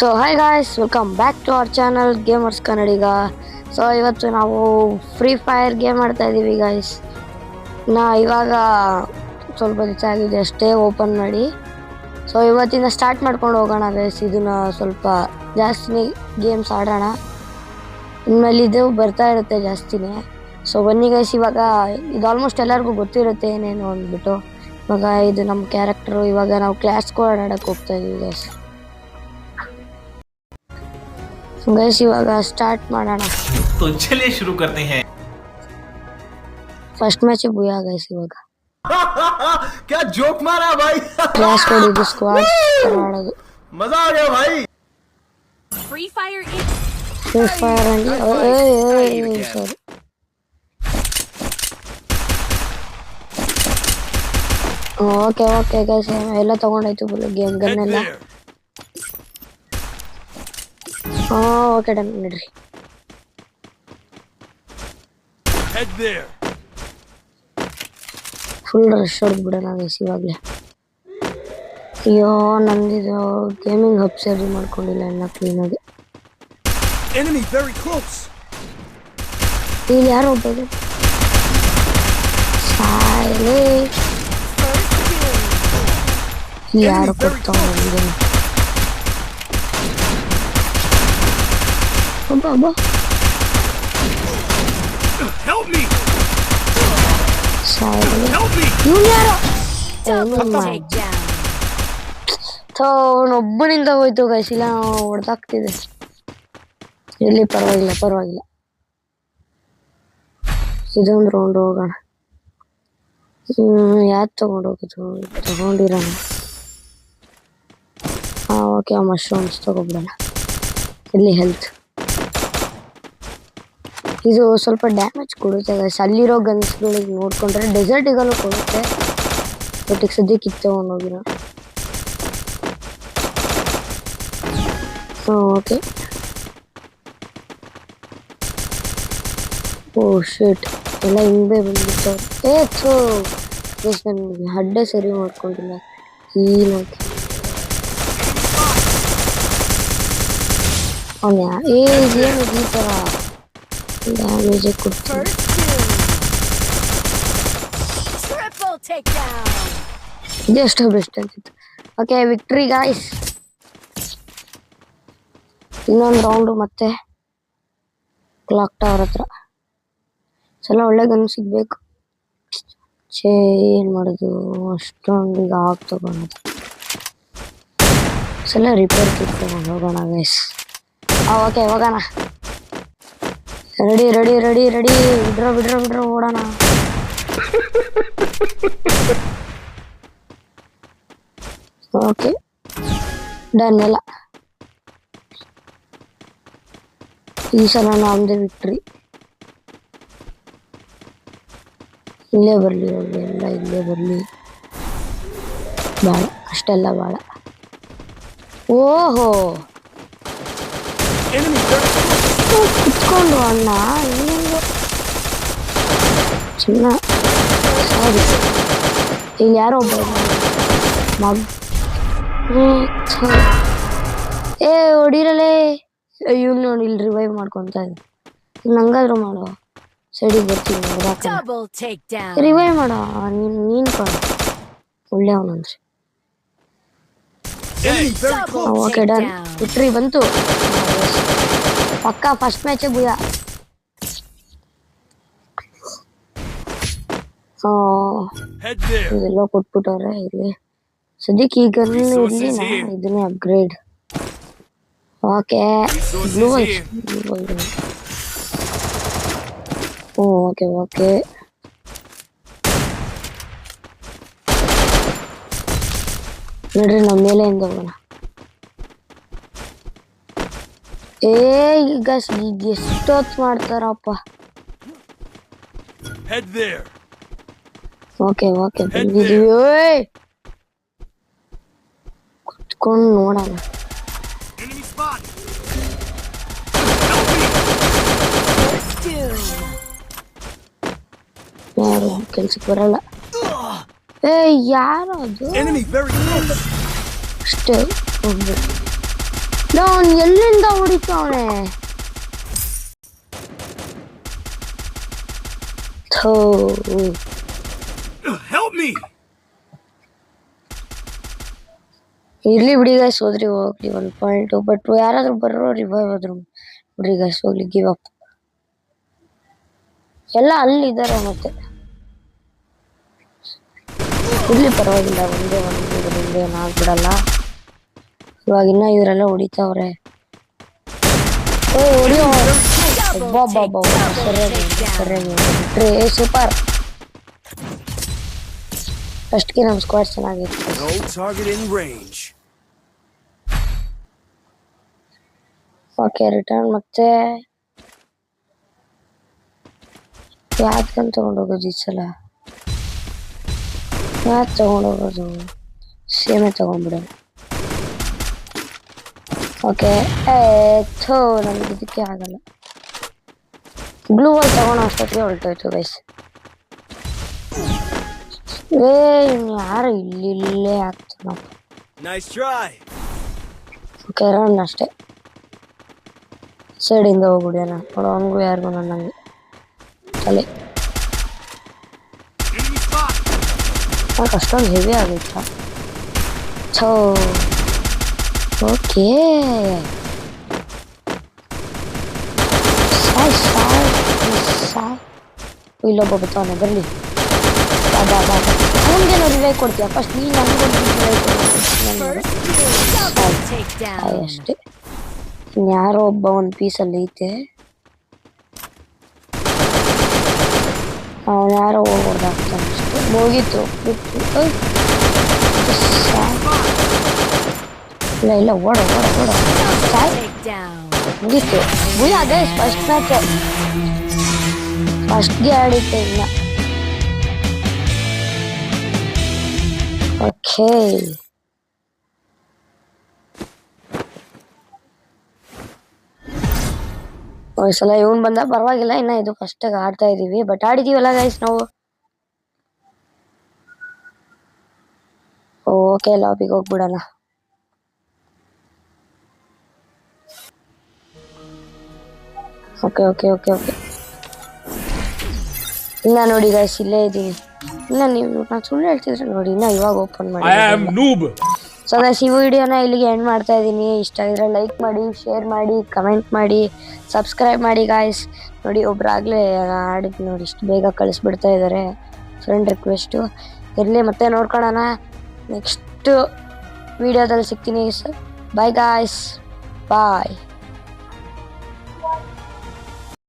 So hi guys, welcome back to our channel gamers Kannadiga. So ಇವತ್ತು ನಾವು free fire game ಆಡ್ತಾ ಇದ್ದೀವಿ guys. ಇವಾಗ ಸ್ವಲ್ಪ ದಿವಸ ಆಗಿದೆ ಅಷ್ಟೇ ಓಪನ್ ಮಾಡಿ. ಸೊ ಇವತ್ತಿಂದ ಸ್ಟಾರ್ಟ್ ಮಾಡ್ಕೊಂಡು ಹೋಗೋಣ ಗೈಸ್. ಇದನ್ನ ಸ್ವಲ್ಪ ಜಾಸ್ತಿನೇ ಗೇಮ್ಸ್ ಆಡೋಣ, ಇನ್ಮೇಲೆ ಇದು ಬರ್ತಾ ಇರುತ್ತೆ ಜಾಸ್ತಿನೇ. ಸೊ ಬನ್ನಿ ಗೈಸ್, ಇವಾಗ ಇದು ಆಲ್ಮೋಸ್ಟ್ ಎಲ್ಲರಿಗೂ ಗೊತ್ತಿರುತ್ತೆ ಏನೇನು ಅಂದ್ಬಿಟ್ಟು. ಇವಾಗ ಇದು ನಮ್ಮ ಕ್ಯಾರೆಕ್ಟರು. ಇವಾಗ ನಾವು ಕ್ಲಾಸ್ ಕೋಡ್ ಆಡೋಕ್ಕೆ ಹೋಗ್ತಾ ಇದೀವಿ ಗೈಸ್. गैस इवाग स्टार्ट ಮಾಡೋಣ. तो चलिए शुरू करते हैं. फर्स्ट मैच बुया गैस इवाग क्या जोक मारा भाई. क्लास कोड ಇದು ಸ್ಕ್ವಾಡ್ ಆಡೋದು मजा आ गया भाई. फ्री फायर ಅಂಡಿ ಸಾರಿ. ಓಕೆ ಓಕೆ ಗೈಸ್, ಎಲ್ಲ ತಗೊಂಡಾಯ್ತು ಗೇಮ್ ಗನ್ ಎಲ್ಲ. ಓಕೆ ಡನ್ ನಡ್ರಿ. ಫುಲ್ ರಶ್ ಹೊಡೆದ್ಬಿಡೋಣ ಗೈಸ್ ಇವಾಗಲೇ. ಅಯ್ಯೋ ನಂದಿದು ಗೇಮಿಂಗ್ ಹಬ್ ಸರಿ ಮಾಡ್ಕೊಂಡಿಲ್ಲ ಎಲ್ಲ ಕ್ಲೀನಾಗಿ. ಇಲ್ಲಿ ಯಾರು ಹೋಗ್ಬೋದು ಸಾಯಲೇ. ಇಲ್ಲಿ ಯಾರು ಕೊಡ್ತಾವ ನನಗೆ Baba. Help me. Sorry. Help me. ಒಬ್ಬನಿಂದ ಹೋಯ್ತು ಗೈಸ್, ಇಲ್ಲ ಹೊಡೆದಾಗ್ತಿದೆ. ಇಲ್ಲಿ ಪರವಾಗಿಲ್ಲ. ಇದೊಂದು ರೌಂಡ್ ಹೋಗೋಣ. ಯಾವ್ದು ತಗೊಂಡಿರೋಣ. Okay, mushrooms ತಗೊಬಿಡೋಣ. ಇಲ್ಲಿ ಹೆಲ್ತ್ ಇದು ಸ್ವಲ್ಪ ಡ್ಯಾಮೇಜ್ ಕೊಡುತ್ತೆ ಗೈಸ್. ಅಲ್ಲಿರೋ ಗನ್ಸ್ಗಳಿಗೆ ನೋಡ್ಕೊಂಡ್ರೆ ಡೆಸರ್ಟಿಗಲ್ಲೂ ಕೊಡುತ್ತೆ, ಬಟ್ ಈಗ ಸದ್ಯಕ್ಕೆ ಇದು ತಗೊಂಡೋಗಿರ. ಓಕೆ. ಓ ಶಿಟ್, ಎಲ್ಲ ಹಿಂದೆ ಬಂದ್ಬಿಡ್ತಾರೆ. ಗೈಸ್ ನನಗೆ ಹಡ್ಡೆ ಸರಿ ಮಾಡ್ಕೊಂಡಿಲ್ಲ. ಹೀನಾಗಿ ಏನು ಈ ಥರ ಡ್ಯಾಮೇಜ್ ಕೊಡ್ತೀನಿ. ಇದೆಷ್ಟೋ ಬೆಸ್ಟ್ ಅಂತಿತ್ತು. Okay, victory guys. ಇನ್ನೊಂದು ರೌಂಡು ಮತ್ತೆ ಕ್ಲಾಕ್ ಟವರ್ ಹತ್ರ. ಸಲ ಒಳ್ಳೆ ಗನ್ ಸಿಗ್ಬೇಕು. ಏನು ಮಾಡೋದು, ಅಷ್ಟೊಂದು ಈಗ ಆಗಿ ತಗೊಳೋದು. ಸಲ ರಿಪೇರ್ ಕಿಟ್ ತಗೊಂಡು ಹೋಗೋಣ ಗೈಸ್. ಓಕೆ ಹೋಗೋಣ. ರೆಡಿ ಬಿಡ್ರೋ ಓಡೋಣ. ಓಕೆ ಡನ್ ಎಲ್ಲ. ಈ ಸಲ ನಮ್ದೇ ವಿಕ್ಟ್ರಿ. ಇಲ್ಲೇ ಬರಲಿ ಎಲ್ಲ ಇಲ್ಲೇ ಬರಲಿ. ಬೇಡ ಅಷ್ಟೆಲ್ಲ ಬೇಡ. ಓಹೋ ಕುತ್ಕೊಂಡು ಅಣ್ಣ ಚಿನ್ನ. ಸಾರಿ, ಇಲ್ಲಿ ಯಾರೋ ಒಬ್ಬ ಹೊಡಿರಲೇ. ಇವ್ನು ನೋಡಿ ಇಲ್ಲಿ ರಿವೈವ್ ಮಾಡ್ಕೊಂತ ಇದೆ. ನಂಗಾದ್ರು ಮಾಡೋ ಸೈಡಿಗೆ ಬರ್ತೀನಿ. ರಿವೈವ್ ಮಾಡೋ ನೀನ್ ಕಣ ಒಳ್ಳೆಯವನಂದ್ರೆ. ಓಕೆ ಡನ್, ವಿಕ್ಟ್ರಿ ಬಂತು ಪಕ್ಕ. ಫಸ್ಟ್ ಮ್ಯಾಚ್ ಬುಯ. ಇದೆಲ್ಲ ಕೊಟ್ಬಿಟ್ಟವ್ರೆ ಇಲ್ಲಿ ಸದ್ಯಕ್ಕೆ. ಈಗ ಇರಲಿ, ಇದನ್ನೇ ಅಪ್ಗ್ರೇಡ್. ಓಕೆ ಬ್ಲೂ ಓಕೆ ನೋಡ್ರಿ, ನಮ್ಮ ಮೇಲೆಯಿಂದ ಹೋಗೋಣ. ಈಗ ಎಷ್ಟೊತ್ತು ಮಾಡ್ತಾರಪ್ಪ. ಓಕೆ ಬಂದಿದೀವಿ. ಕುತ್ಕೊಂಡು ನೋಡೋಣ. ಯಾರು ಕೆಲ್ಸಕ್ಕೆ ಬರಲ್ಲ. ಯಾರು ಅದು ಅಷ್ಟೇ ಹೋಗ್ಬೇಕು. ಅವನು ಎಲ್ಲಿಂದ ಹೊಡಿತಾವನೆ? Help me! ಇರ್ಲಿ ಬಿಡಿ ಗೈಸ್, ಹೋದ್ರಿ ಹೋಗ್ಲಿ 1 ಪಾಯಿಂಟ್. ಬಟ್ ಯಾರಾದ್ರೂ ಬರೋ ರಿವೈವ್ ಆದ್ರು ಬಿಡಿ ಗೈಸ್, ಹೋಗ್ಲಿ, ಗಿವ್ ಅಪ್. ಎಲ್ಲ ಅಲ್ಲಿದ್ದಾರೆ ಮತ್ತೆ. ಇರ್ಲಿ ಪರವಾಗಿಲ್ಲ, ಒಂದೇ ಇದರಿಂದ ಏನಾಗ್ಬಿಡಲ್ಲ. ಇವಾಗ ಇನ್ನ ಇವರೆಲ್ಲ ಹೊಡಿತಾವ್ರೆ. ಹೊಡಿಯೋ ಸರಿಯಾಗಿ ಸೂಪರ್. ಫಸ್ಟ್ಗೆ ನಮ್ಮ ಸ್ಕ್ವಾಡ್ ಚೆನ್ನಾಗಿತ್ತು. No target in range. Okay, return. ಮತ್ತೆ ಯಾವ್ದಕ್ಕಂತ ತಗೊಂಡೋಗೋದು ಈ ಸಲ? ಯಾವ್ದು ತಗೊಂಡೋಗೋದು? ಸೇಮೆ ತಗೊಂಡ್ಬಿಡೋಣ. ಓಕೆ, ನಮ್ಗೆ ಇದಕ್ಕೆ ಆಗಲ್ಲ. ಬ್ಲೂ ವಾಲ್ ತಗೊಂಡು ಅಷ್ಟೊತ್ತಿಗೆ ಹೊರಟೋಯ್ತು ಗೈಸ್. ಯಾರು ಇಲ್ಲೇ ಆಗ್ತಾನಪ್ಪ. Nice try. ಓಕೆ, ರನ್ ಅಷ್ಟೇ. ಸೈಡಿಂದ ಹೋಗ್ಬಿಡ್ಯಾನ ನೋಡು, ಅವನಿಗೂ ಯಾರಿಗೂ ನನ್ನಂಗೆ ತಲೆ. ನಂಗೆ ಅಷ್ಟೊಂದು ಹೆವಿ ಆಗೈತ. ಓಕೆ, ಇಲ್ಲೊಬ್ಬ ಬರ್ತಾವನೆ, ಬರಲಿ. ಅವನಿಗೇನೋ ರಿವೈವ್ ಕೊಡ್ತೀಯ? ಫಸ್ಟ್ ನೀನು ನನಗೊಂದು ಅಷ್ಟೇ. ಇನ್ಯಾರೋ ಒಬ್ಬ ಒಂದು ಪೀಸಲ್ಲಿ ಐತೆ, ಅವನು ಯಾರೋ ಹೋಗ್ಬಾರ್ದಾಗ್ತಾನೆ ಅಷ್ಟೇ. ಮುಗೀತು, ಬಿಟ್ಟು. ಇಲ್ಲ ಓಡ ಮುಗೀತು. ಅದೇ ಫಸ್ಟ್ ಮ್ಯಾಚ್, ಫಸ್ಟ್ಗೆ ಆಡಿತ್ತೆ ಇನ್ನ. ಓಕೆ, ಒಂದ್ಸಲ ಇವನ್ ಬಂದ ಪರವಾಗಿಲ್ಲ. ಇನ್ನ ಇದು ಫಸ್ಟ್ ಆಡ್ತಾ ಇದೀವಿ, ಬಟ್ ಆಡಿದೀವಲ್ಲ ಗೈಸ್ ನಾವು. ಓಕೆ, ಲಾಬಿಗೆ ಹೋಗ್ಬಿಡೋಣ. ಓಕೆ ಓಕೆ ಓಕೆ ಓಕೆ ಇನ್ನ ನೋಡಿ ಗೈಸ್, ಇಲ್ಲೇ ಇದ್ದೀನಿ. ಇನ್ನ ನಾನು ಸುಳ್ಳು ಹೇಳ್ತಿದ್ರೆ ನೋಡಿ, ಇನ್ನ ಇವಾಗ ಓಪನ್ ಮಾಡಿ. ಸೊ ಗೈಸ್, ಈ ವಿಡಿಯೋನ ಇಲ್ಲಿಗೆ ಎಂಡ್ ಮಾಡ್ತಾ ಇದ್ದೀನಿ. ಇಷ್ಟ ಆಗಿದ್ರೆ ಲೈಕ್ ಮಾಡಿ, ಶೇರ್ ಮಾಡಿ, ಕಮೆಂಟ್ ಮಾಡಿ, ಸಬ್ಸ್ಕ್ರೈಬ್ ಮಾಡಿ ಗಾಯ್ಸ್. ನೋಡಿ, ಒಬ್ರಾಗಲೇ ಆಡಿದ್ದು ನೋಡಿ, ಇಷ್ಟು ಬೇಗ ಕಳಿಸ್ಬಿಡ್ತಾ ಇದ್ದಾರೆ. ಫ್ರೆಂಡ್ ರಿಕ್ವೆಸ್ಟು ಇರಲಿ, ಮತ್ತೆ ನೋಡ್ಕೊಳ್ಳೋಣ. ನೆಕ್ಸ್ಟ್ ವಿಡಿಯೋದಲ್ಲಿ ಸಿಗ್ತೀನಿ. ಬಾಯ್ ಗಾಯ್ಸ್, ಬಾಯ್.